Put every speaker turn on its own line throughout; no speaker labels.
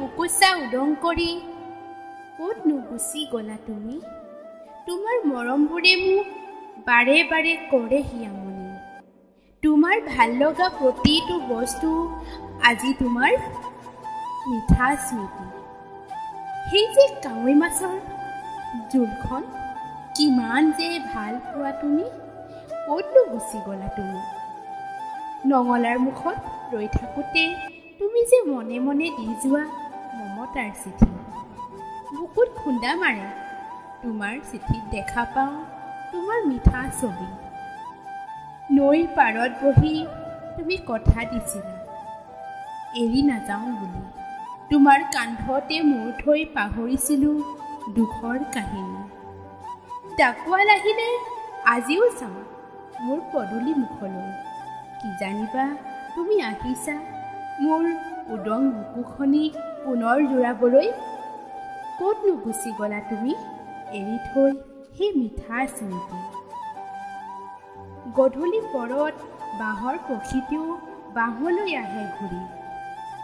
বুকুচা উদং কৰি ক'তনো গুচি গ'লা তুমি? তোমাৰ মৰমবোৰে মোক বাৰে বাৰে কৰে হিয়ামনি। তোমাৰ ভাল লগা প্ৰতিটো বস্তু আজি তোমাৰ মিঠা স্মৃতি। সেই যে কাৱৈ মাছৰ জোলখন কিমান যে ভাল পোৱা তুমি, ক'তনো গুচি গ'লা তুমি? নঙলাৰ মুখত ৰৈ থাকোঁতে তুমি যে মনে মনে দি যোৱা মমতাৰ চিঠি, বুকুত খুন্দা মাৰে তোমাৰ চিঠিত দেখা পাওঁ তোমাৰ মিঠা ছবি। নৈৰ পাৰত বহি তুমি কথা দিছিলা এৰি নাযাওঁ বুলি, তোমাৰ কান্ধতে মূৰ থৈ পাহৰিছিলোঁ দুখৰ কাহিনী। ডাকুৱাল আহিলে আজিও চাওঁ মোৰ পদূলি মুখলৈ, কি জানিবা তুমি আহিছা মোৰ উদং বুকুখনি পুনৰ জোৰাবলৈ। ক'তনো গুচি গ'লা তুমি এৰি থৈ সেই মিঠা স্মৃতি। গধূলি পৰত বাঁহৰ পক্ষীটিও বাঁহলৈ আহে ঘূৰি,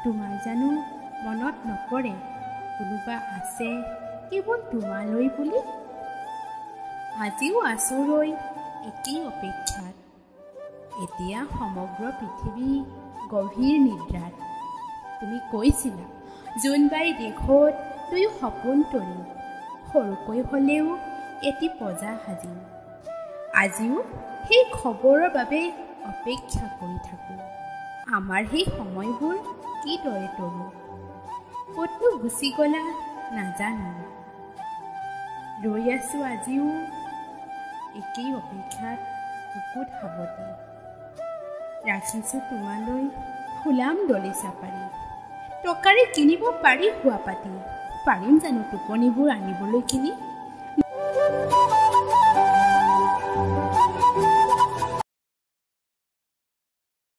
তোমাৰ জানো মনত নপৰে কোনোবা আছে কেৱল তোমালৈ বুলি? আজিও আছো ৰৈ একেই অপেক্ষাত, এতিয়া সমগ্ৰ পৃথিৱী গভীৰ নিদ্ৰাত। তুমি কৈছিলা জোনবাই দেশত দুয়ো সপোন তৰি, সৰুকৈ হ'লেও এটি প্ৰজা সাজিম। আজিও সেই খবৰৰ বাবে অপেক্ষা কৰি থাকোঁ। আমাৰ সেই সময়বোৰ কিদৰে তৰোঁ, ক'তনো গুচি গ'লা নাজানো। ৰৈ আছোঁ আজিও একেই অপেক্ষাত বুকুত সাৱটি, ৰাখিছোঁ তোমালৈ ফুলাম দলিচা পাৰি। টকাৰে কিনিব পাৰি শোৱা পাতি, পাৰিম জানো টোপনিবোৰ আনিবলৈ কিনি?